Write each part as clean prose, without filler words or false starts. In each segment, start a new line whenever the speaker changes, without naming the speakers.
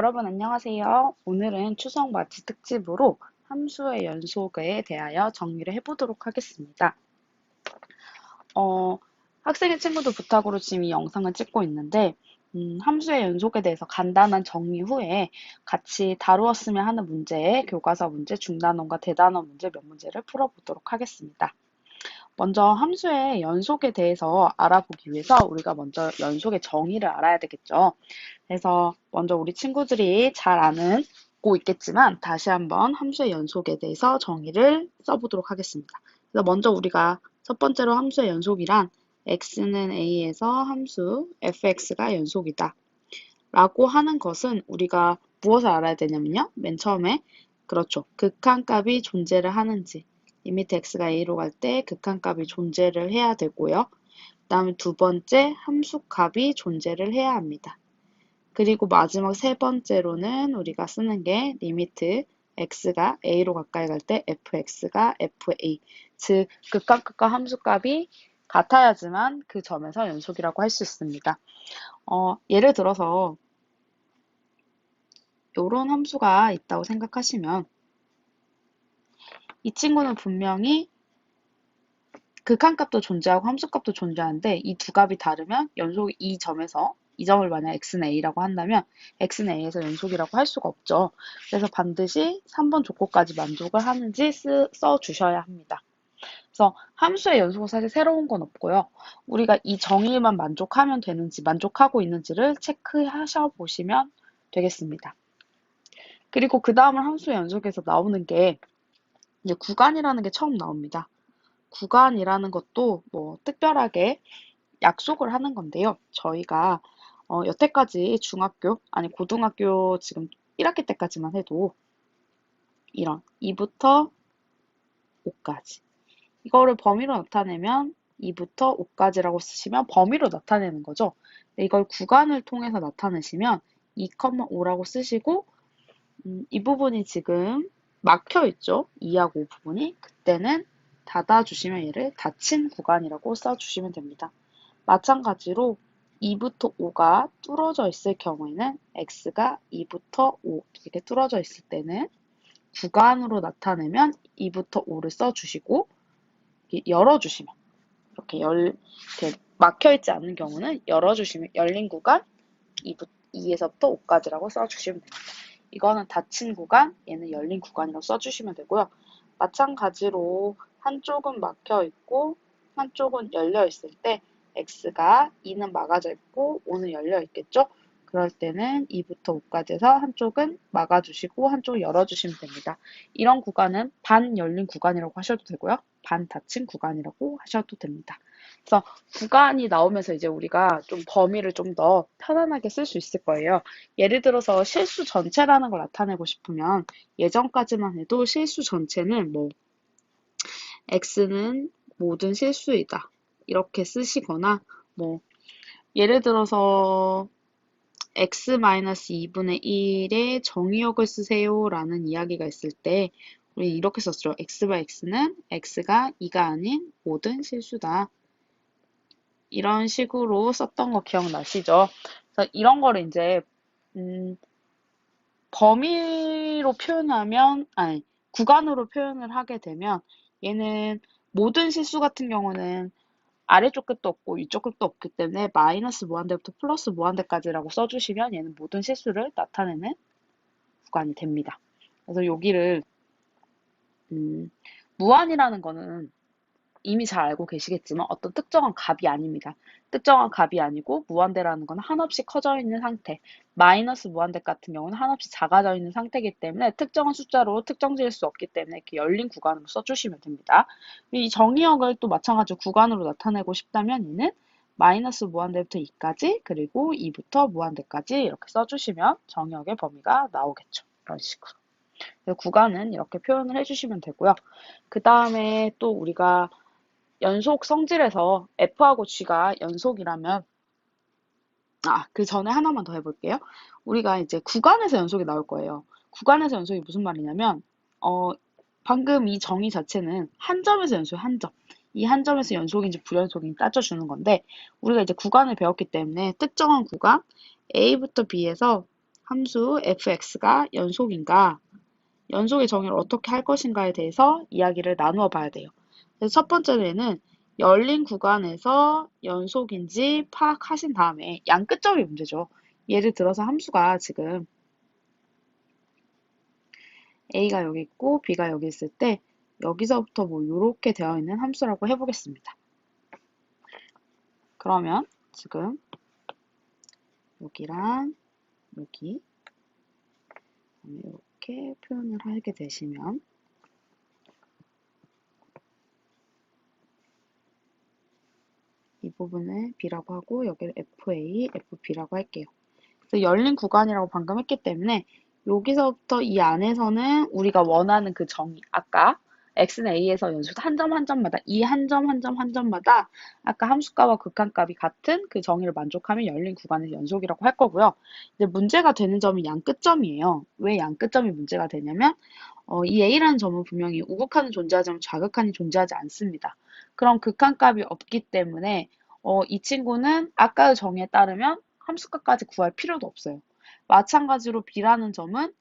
여러분 안녕하세요. 오늘은 추석 맞이 특집으로 함수의 연속에 대하여 정리를 해보도록 하겠습니다. 어, 학생의 친구들 부탁으로 지금 이 영상을 찍고 있는데 함수의 연속에 대해서 간단한 정리 후에 같이 다루었으면 하는 문제의 교과서 문제, 중단원과 대단원 문제 몇 문제를 풀어보도록 하겠습니다. 먼저 함수의 연속에 대해서 알아보기 위해서 우리가 먼저 연속의 정의를 알아야 되겠죠. 그래서 먼저 우리 친구들이 잘 아고 있겠지만 다시 한번 함수의 연속에 대해서 정의를 써보도록 하겠습니다. 그래서 먼저 우리가 첫 번째로 함수의 연속이란 x는 a에서 함수 fx가 연속이다 라고 하는 것은 우리가 무엇을 알아야 되냐면요. 맨 처음에 그렇죠. 극한값이 존재를 하는지 리미트 x가 a로 갈 때 극한값이 존재를 해야 되고요. 그 다음에 두 번째 함수값이 존재를 해야 합니다. 그리고 마지막 세 번째로는 우리가 쓰는 게 리미트 x가 a로 가까이 갈 때 fx가 fa, 즉 극과 함수값이 같아야지만 그 점에서 연속이라고 할 수 있습니다. 예를 들어서 이런 함수가 있다고 생각하시면 이 친구는 분명히 극한값도 존재하고 함수값도 존재하는데 이 두 값이 다르면 연속이 이 점에서 이 점을 만약 x는 a라고 한다면 x는 a에서 연속이라고 할 수가 없죠. 그래서 반드시 3번 조건까지 만족을 하는지 써주셔야 합니다. 그래서 함수의 연속은 사실 새로운 건 없고요. 우리가 이 정의만 만족하면 되는지 만족하고 있는지를 체크하셔 보시면 되겠습니다. 그리고 그 다음은 함수의 연속에서 나오는 게 이제 구간이라는 게 처음 나옵니다. 구간이라는 것도 뭐 특별하게 약속을 하는 건데요. 저희가 여태까지 중학교, 아니 고등학교 지금 1학기 때까지만 해도 이런 2부터 5까지 이거를 범위로 나타내면 2부터 5까지라고 쓰시면 범위로 나타내는 거죠. 이걸 구간을 통해서 나타내시면 2,5라고 쓰시고 이 부분이 지금 막혀 있죠. 2하고 5 부분이. 그때는 닫아주시면 얘를 닫힌 구간이라고 써주시면 됩니다. 마찬가지로 2부터 5가 뚫어져 있을 경우에는 x가 2부터 5 이렇게 뚫어져 있을 때는 구간으로 나타내면 2부터 5를 써주시고 열어주시면 이렇게 막혀있지 않은 경우는 열어주시면 열린 구간 2에서부터 5까지라고 써주시면 됩니다. 이거는 닫힌 구간, 얘는 열린 구간이라고 써주시면 되고요. 마찬가지로 한쪽은 막혀 있고 한쪽은 열려 있을 때 x가 2는 막아져 있고 5는 열려 있겠죠? 그럴 때는 2부터 5까지 해서 한쪽은 막아주시고 한쪽을 열어주시면 됩니다. 이런 구간은 반 열린 구간이라고 하셔도 되고요. 반 닫힌 구간이라고 하셔도 됩니다. 그래서 구간이 나오면서 이제 우리가 좀 범위를 좀 더 편안하게 쓸 수 있을 거예요. 예를 들어서 실수 전체라는 걸 나타내고 싶으면 예전까지만 해도 실수 전체는 뭐 x는 모든 실수이다 이렇게 쓰시거나 뭐 예를 들어서 x-2분의 1의 정의역을 쓰세요 라는 이야기가 있을 때 우리 이렇게 썼죠. x/x는 x가 2가 아닌 모든 실수다. 이런 식으로 썼던 거 기억나시죠? 그래서 이런 거를 이제 범위로 표현하면 아니 구간으로 표현을 하게 되면 얘는 모든 실수 같은 경우는 아래쪽 끝도 없고 위쪽 끝도 없기 때문에 마이너스 무한대부터 플러스 무한대까지라고 써주시면 얘는 모든 실수를 나타내는 구간이 됩니다. 그래서 여기를 무한이라는 거는 이미 잘 알고 계시겠지만 어떤 특정한 값이 아닙니다. 특정한 값이 아니고 무한대라는 건 한없이 커져 있는 상태, 마이너스 무한대 같은 경우는 한없이 작아져 있는 상태이기 때문에 특정한 숫자로 특정지을 수 없기 때문에 이렇게 열린 구간으로 써주시면 됩니다. 이 정의역을 또 마찬가지로 구간으로 나타내고 싶다면 얘는 마이너스 무한대부터 2까지 그리고 2부터 무한대까지 이렇게 써주시면 정의역의 범위가 나오겠죠. 이런 식으로. 구간은 이렇게 표현을 해주시면 되고요. 그 다음에 또 우리가 연속 성질에서 F하고 G가 연속이라면 그 전에 하나만 더 해볼게요. 우리가 이제 구간에서 연속이 나올 거예요. 구간에서 연속이 무슨 말이냐면 방금 이 정의 자체는 한 점에서 연속이 한 점. 이 한 점에서 연속인지 불연속인지 따져주는 건데 우리가 이제 구간을 배웠기 때문에 특정한 구간 A부터 B에서 함수 fx가 연속인가, 연속의 정의를 어떻게 할 것인가에 대해서 이야기를 나누어 봐야 돼요. 그래서 첫 번째는 열린 구간에서 연속인지 파악하신 다음에 양 끝점이 문제죠. 예를 들어서 함수가 지금 a가 여기 있고 b가 여기 있을 때 여기서부터 뭐 이렇게 되어 있는 함수라고 해보겠습니다. 그러면 지금 여기랑 여기 이렇게 표현을 하게 되시면 이 부분을 b라고 하고 여기를 fa, fb라고 할게요. 그래서 열린 구간이라고 방금 했기 때문에 여기서부터 이 안에서는 우리가 원하는 그 정의, 아까 x는 a에서 연속 한 점 한 점마다 이 한 점 한 점 한 점마다 아까 함수값과 극한값이 같은 그 정의를 만족하면 열린 구간의 연속이라고 할 거고요. 이제 문제가 되는 점이 양 끝점이에요. 왜 양 끝점이 문제가 되냐면 이 a라는 점은 분명히 우극한은 존재하지만 좌극한이 존재하지 않습니다. 그럼 극한값이 없기 때문에 이 친구는 아까의 정의에 따르면 함수값까지 구할 필요도 없어요. 마찬가지로 b라는 점은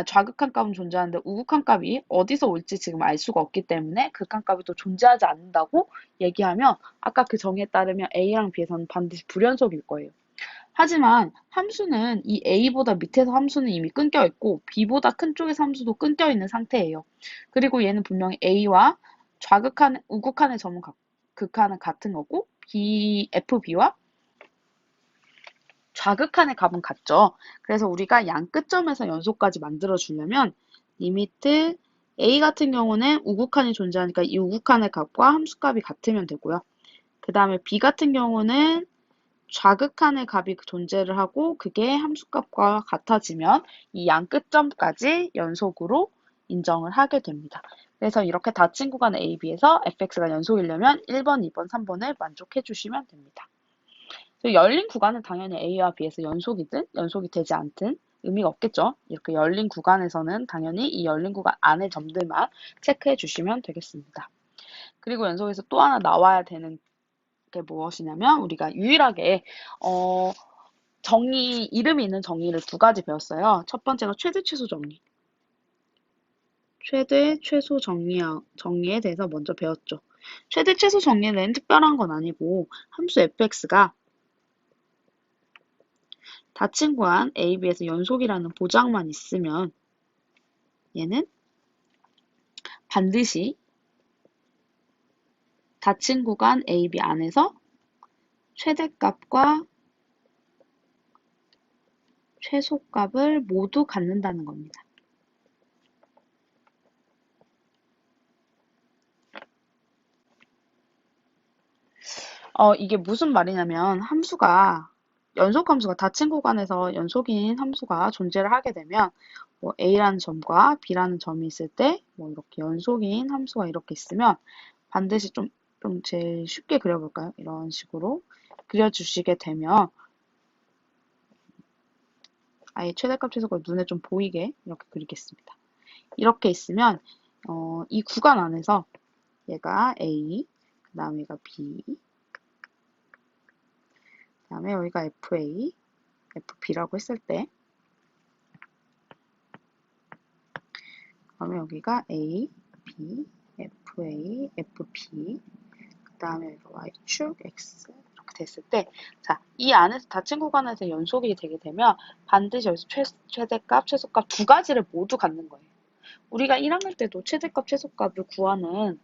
좌극한 값은 존재하는데 우극한 값이 어디서 올지 지금 알 수가 없기 때문에 극한 값이 또 존재하지 않는다고 얘기하면 아까 그 정의에 따르면 a랑 b에서는 반드시 불연속일 거예요. 하지만 함수는 이 a보다 밑에서 함수는 이미 끊겨 있고 b보다 큰 쪽에서 함수도 끊겨 있는 상태예요. 그리고 얘는 분명히 a와 우극한의 점은 극한은 같은 거고 fb와 좌극한의 값은 같죠. 그래서 우리가 양 끝점에서 연속까지 만들어 주려면 리미트 a 같은 경우는 우극한이 존재하니까 이 우극한의 값과 함수값이 같으면 되고요. 그 다음에 b 같은 경우는 좌극한의 값이 존재를 하고 그게 함수값과 같아지면 이 양 끝점까지 연속으로 인정을 하게 됩니다. 그래서 이렇게 닫힌 구간 AB에서 fx가 연속이려면 1번, 2번, 3번을 만족해 주시면 됩니다. 열린 구간은 당연히 A와 B에서 연속이든 연속이 되지 않든 의미가 없겠죠. 이렇게 열린 구간에서는 당연히 이 열린 구간 안의 점들만 체크해 주시면 되겠습니다. 그리고 연속에서 또 하나 나와야 되는 게 무엇이냐면 우리가 유일하게 이름이 있는 정의를 두 가지 배웠어요. 첫 번째가 최대 최소 정의. 최대 최소 정의에 대해서 먼저 배웠죠. 최대 최소 정의는 특별한 건 아니고 함수 fx가 닫힌 구간 AB에서 연속이라는 보장만 있으면 얘는 반드시 닫힌 구간 AB 안에서 최대값과 최소값을 모두 갖는다는 겁니다. 이게 무슨 말이냐면 연속 함수가 닫힌 구간에서 연속인 함수가 존재를 하게 되면 뭐 A라는 점과 B라는 점이 있을 때 뭐 이렇게 연속인 함수가 이렇게 있으면 반드시 좀 제일 쉽게 그려볼까요? 이런 식으로 그려주시게 되면 아예 최대값 최소값 눈에 좀 보이게 이렇게 그리겠습니다. 이렇게 있으면 이 구간 안에서 얘가 A, 그 다음에 얘가 B, 그 다음에 여기가 FA, FB라고 했을 때 그러면 여기가 A, B, FA, FB 그 다음에 여기가 Y축, X 이렇게 됐을 때 자, 이 안에서 닫힌 구간에서 연속이 되게 되면 반드시 여기서 최대값, 최소값 두 가지를 모두 갖는 거예요. 우리가 1학년 때도 최대값, 최소값을 구하는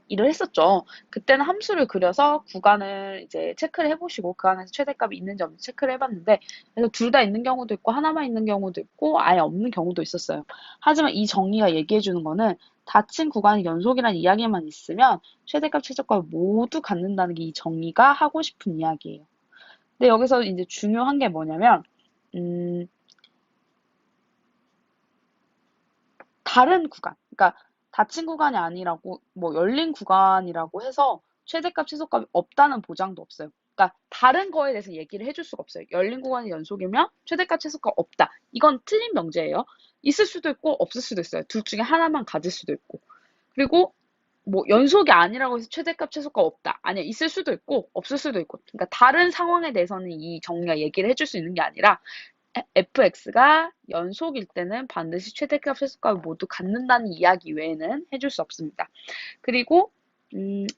일을 했었죠. 그때는 함수를 그려서 구간을 이제 체크를 해보시고 그 안에서 최대값이 있는지 없는지 체크를 해봤는데 그래서 둘 다 있는 경우도 있고 하나만 있는 경우도 있고 아예 없는 경우도 있었어요. 하지만 이 정의가 얘기해주는 거는 닫힌 구간이 연속이라는 이야기만 있으면 최대값, 최소값을 모두 갖는다는 게 이 정의가 하고 싶은 이야기예요. 근데 여기서 이제 중요한 게 뭐냐면 다른 구간, 그러니까 닫힌 구간이 아니라고 뭐 열린 구간이라고 해서 최대값, 최소값이 없다는 보장도 없어요. 그러니까 다른 거에 대해서 얘기를 해줄 수가 없어요. 열린 구간이 연속이면 최대값, 최소값 없다. 이건 틀린 명제예요. 있을 수도 있고 없을 수도 있어요. 둘 중에 하나만 가질 수도 있고. 그리고 뭐 연속이 아니라고 해서 최대값, 최소값 없다. 아니야, 있을 수도 있고 없을 수도 있고. 그러니까 다른 상황에 대해서는 이 정리가 얘기를 해줄 수 있는 게 아니라 fx가 연속일 때는 반드시 최대값, 최소값을 모두 갖는다는 이야기 외에는 해줄 수 없습니다. 그리고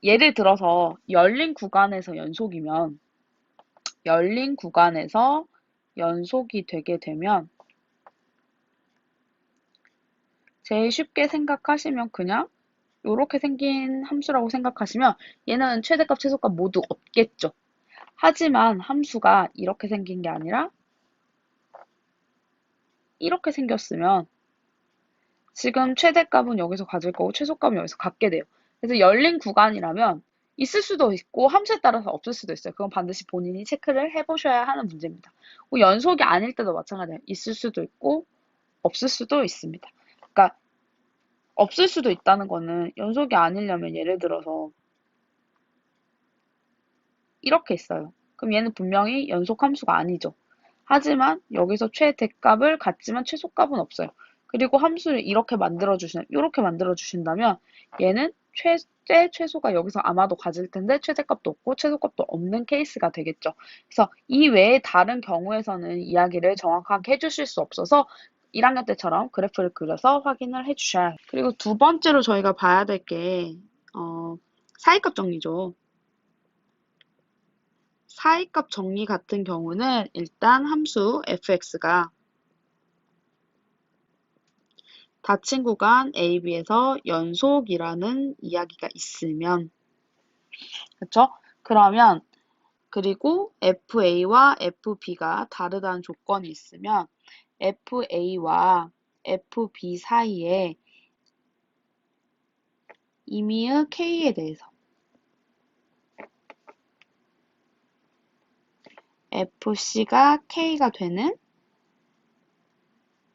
예를 들어서 열린 구간에서 연속이 되게 되면 제일 쉽게 생각하시면 그냥 이렇게 생긴 함수라고 생각하시면 얘는 최대값, 최소값 모두 없겠죠. 하지만 함수가 이렇게 생긴 게 아니라 이렇게 생겼으면 지금 최대값은 여기서 가질 거고 최소값은 여기서 갖게 돼요. 그래서 열린 구간이라면 있을 수도 있고 함수에 따라서 없을 수도 있어요. 그건 반드시 본인이 체크를 해보셔야 하는 문제입니다. 연속이 아닐 때도 마찬가지예요. 있을 수도 있고 없을 수도 있습니다. 그러니까 없을 수도 있다는 거는 연속이 아니려면 예를 들어서 이렇게 있어요. 그럼 얘는 분명히 연속 함수가 아니죠. 하지만 여기서 최대값을 갖지만 최소값은 없어요. 그리고 함수를 이렇게 만들어 주신다면 얘는 최소가 여기서 아마도 가질 텐데 최대값도 없고 최소값도 없는 케이스가 되겠죠. 그래서 이 외에 다른 경우에서는 이야기를 정확하게 해주실 수 없어서 1학년 때처럼 그래프를 그려서 확인을 해주셔야 해요. 그리고 두 번째로 저희가 봐야 될 게 사이값 정리죠. 사이값 정리 같은 경우는 일단 함수 fx가 닫힌 구간 AB에서 연속이라는 이야기가 있으면, 그쵸? 그러면, 그리고 FA와 FB가 다르다는 조건이 있으면, FA와 FB 사이에 임의의 K에 대해서, FC가 K가 되는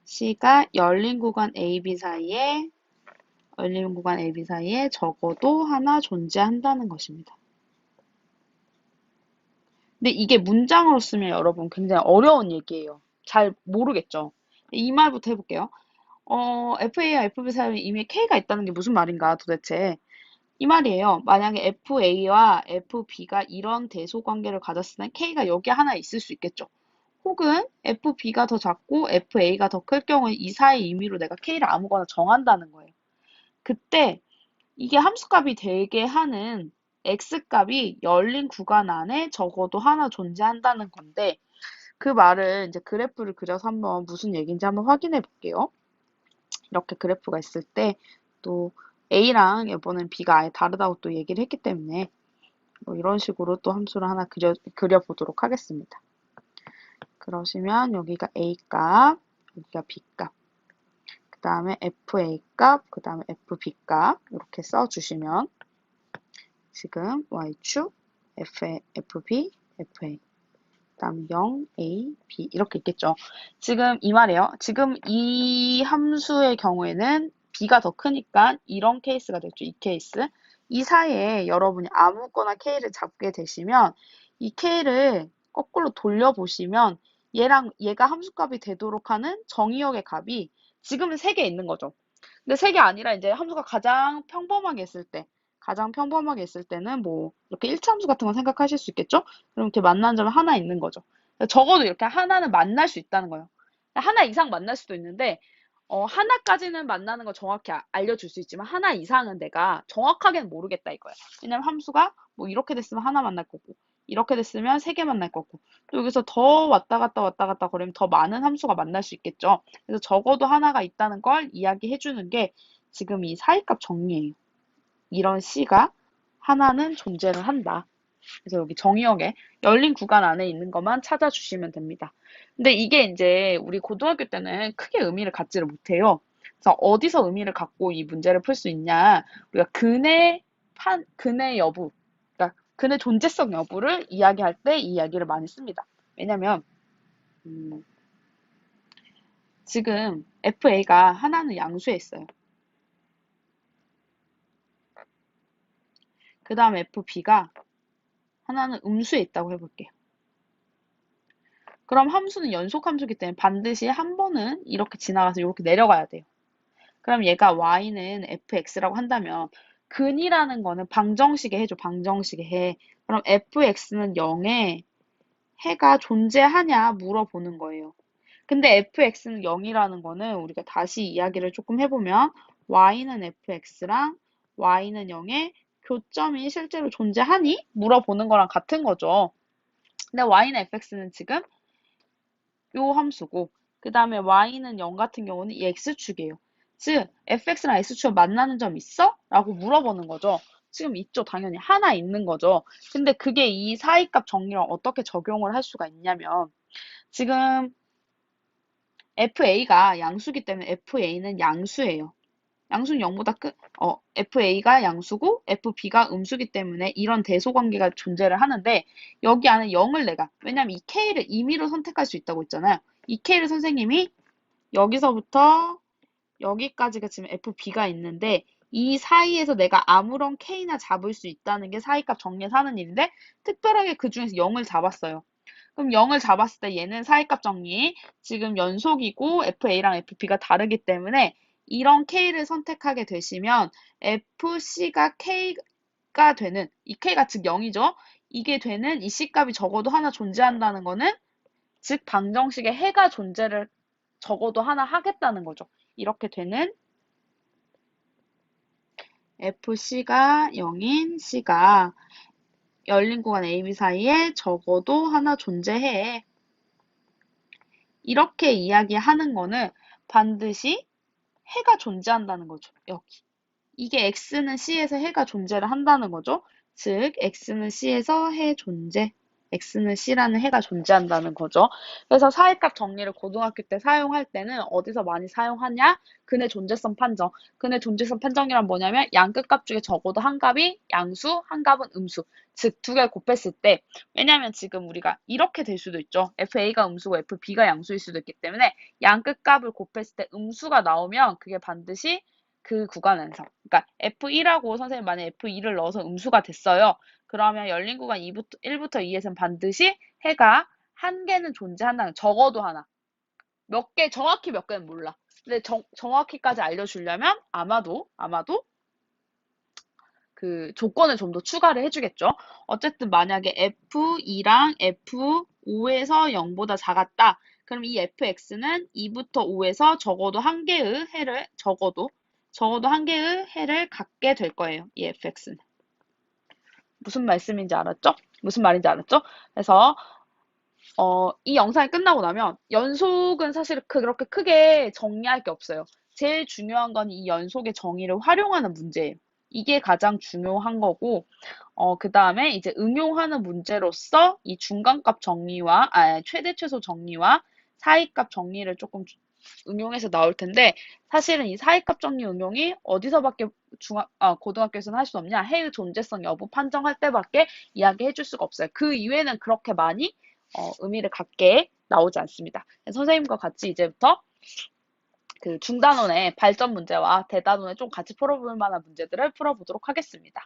C가 열린 구간 AB 사이에 적어도 하나 존재한다는 것입니다. 근데 이게 문장으로 쓰면 여러분 굉장히 어려운 얘기예요. 잘 모르겠죠? 이 말부터 해볼게요. FA와 FB 사이에 이미 K가 있다는 게 무슨 말인가 도대체. 이 말이에요. 만약에 FA와 FB가 이런 대소 관계를 가졌을 때 K가 여기 하나 있을 수 있겠죠. 혹은 FB가 더 작고 FA가 더 클 경우에 이 사이 임의로 내가 K를 아무거나 정한다는 거예요. 그때 이게 함수값이 되게 하는 x값이 열린 구간 안에 적어도 하나 존재한다는 건데 그 말을 이제 그래프를 그려서 한번 무슨 얘기인지 한번 확인해 볼게요. 이렇게 그래프가 있을 때 또 A랑 이번엔 B가 아예 다르다고 또 얘기를 했기 때문에 뭐 이런 식으로 또 함수를 하나 그려보도록 하겠습니다. 그러시면 여기가 A 값, 여기가 B 값, 그 다음에 FA 값, 그 다음에 FB 값 이렇게 써주시면 지금 Y축, FB, FA, 그 다음 0, A, B 이렇게 있겠죠. 지금 이 말이에요. 지금 이 함수의 경우에는 B가 더 크니까 이런 케이스가 됐죠. 이 케이스. 이 사이에 여러분이 아무거나 K를 잡게 되시면 이 K를 거꾸로 돌려보시면 얘가 함수값이 되도록 하는 정의역의 값이 지금은 3개 있는 거죠. 근데 3개 아니라 이제 함수가 가장 평범하게 있을 때는 뭐 이렇게 일차함수 같은 거 생각하실 수 있겠죠? 그럼 이렇게 만나는 점이 하나 있는 거죠. 적어도 이렇게 하나는 만날 수 있다는 거예요. 하나 이상 만날 수도 있는데 하나까지는 만나는 거 정확히 알려줄 수 있지만 하나 이상은 내가 정확하게는 모르겠다 이거야. 왜냐면 함수가 뭐 이렇게 됐으면 하나 만날 거고 이렇게 됐으면 3개 만날 거고 또 여기서 더 왔다 갔다 거리면 더 많은 함수가 만날 수 있겠죠. 그래서 적어도 하나가 있다는 걸 이야기해 주는 게 지금 이 사이값 정리예요. 이런 C가 하나는 존재를 한다. 그래서 여기 정의역에 열린 구간 안에 있는 것만 찾아주시면 됩니다. 근데 이게 이제 우리 고등학교 때는 크게 의미를 갖지를 못해요. 그래서 어디서 의미를 갖고 이 문제를 풀 수 있냐? 우리가 근의 여부, 그러니까 근의 존재성 여부를 이야기할 때 이 이야기를 많이 씁니다. 왜냐면 지금 FA가 하나는 양수에 있어요. 그 다음 FB가 하나는 음수에 있다고 해볼게요. 그럼 함수는 연속 함수이기 때문에 반드시 한 번은 이렇게 지나가서 이렇게 내려가야 돼요. 그럼 얘가 y는 fx라고 한다면 근이라는 거는 방정식에 해줘. 방정식에 해. 그럼 fx는 0에 해가 존재하냐 물어보는 거예요. 근데 fx는 0이라는 거는 우리가 다시 이야기를 조금 해보면 y는 fx랑 y는 0의 교점이 실제로 존재하니? 물어보는 거랑 같은 거죠. 근데 y는 fx는 지금 요 함수고 그 다음에 y는 0 같은 경우는 이 x축이에요. 즉 fx랑 x축이 만나는 점 있어? 라고 물어보는 거죠. 지금 있죠. 당연히 하나 있는 거죠. 근데 그게 이 사이값 정리랑 어떻게 적용을 할 수가 있냐면 지금 FA가 양수기 때문에 FA는 양수예요. 양수는 0보다 FA가 양수고 FB가 음수기 때문에 이런 대소관계가 존재를 하는데 여기 안에 0을 내가 왜냐면 이 K를 임의로 선택할 수 있다고 했잖아요. 이 K를 선생님이 여기서부터 여기까지가 지금 FB가 있는데 이 사이에서 내가 아무런 K나 잡을 수 있다는 게 사이값 정리에서 하는 일인데 특별하게 그 중에서 0을 잡았어요. 그럼 0을 잡았을 때 얘는 사이값 정리 지금 연속이고 FA랑 FB가 다르기 때문에 이런 K를 선택하게 되시면 FC가 K가 되는 이 K가 즉 0이죠. 이게 되는 이 C값이 적어도 하나 존재한다는 거는 즉 방정식에 해가 존재를 적어도 하나 하겠다는 거죠. 이렇게 되는 FC가 0인 C가 열린 구간 AB 사이에 적어도 하나 존재해. 이렇게 이야기하는 거는 반드시 해가 존재한다는 거죠. 여기. 이게 X는 C에서 해가 존재를 한다는 거죠. 즉, X는 C에서 해 존재. X는 C라는 해가 존재한다는 거죠. 그래서 사이값 정리를 고등학교 때 사용할 때는 어디서 많이 사용하냐? 근의 존재성 판정. 근의 존재성 판정이란 뭐냐면 양 끝값 중에 적어도 한 값이 양수, 한 값은 음수. 즉, 두 개를 곱했을 때 왜냐면 지금 우리가 이렇게 될 수도 있죠. FA가 음수고 FB가 양수일 수도 있기 때문에 양 끝값을 곱했을 때 음수가 나오면 그게 반드시 그 구간에서 그러니까 F1하고 선생님 만약에 F2를 넣어서 음수가 됐어요. 그러면 열린 구간 1부터 2에서는 반드시 해가 한 개는 존재한다는 적어도 하나. 몇 개, 정확히 몇 개는 몰라. 근데 정확히까지 알려주려면 아마도 그 조건을 좀 더 추가를 해주겠죠. 어쨌든 만약에 F2랑 F5에서 0보다 작았다. 그럼 이 fx는 2부터 5에서 적어도 한 개의 해를 적어도 한 개의 해를 갖게 될 거예요. 이 fx는. 무슨 말씀인지 알았죠? 무슨 말인지 알았죠? 그래서 이 영상이 끝나고 나면 연속은 사실 그렇게 크게 정리할 게 없어요. 제일 중요한 건 이 연속의 정의를 활용하는 문제예요. 이게 가장 중요한 거고, 그 다음에 이제 응용하는 문제로서 이 중간값 정리와, 최대 최소 정리와 사이값 정리를 조금 응용해서 나올 텐데, 사실은 이 사이값 정리 응용이 어디서밖에 고등학교에서는 할 수 없냐? 해의 존재성 여부 판정할 때밖에 이야기해 줄 수가 없어요. 그 이외에는 그렇게 많이 의미를 갖게 나오지 않습니다. 선생님과 같이 이제부터 그 중단원의 발전 문제와 대단원의 좀 같이 풀어볼 만한 문제들을 풀어보도록 하겠습니다.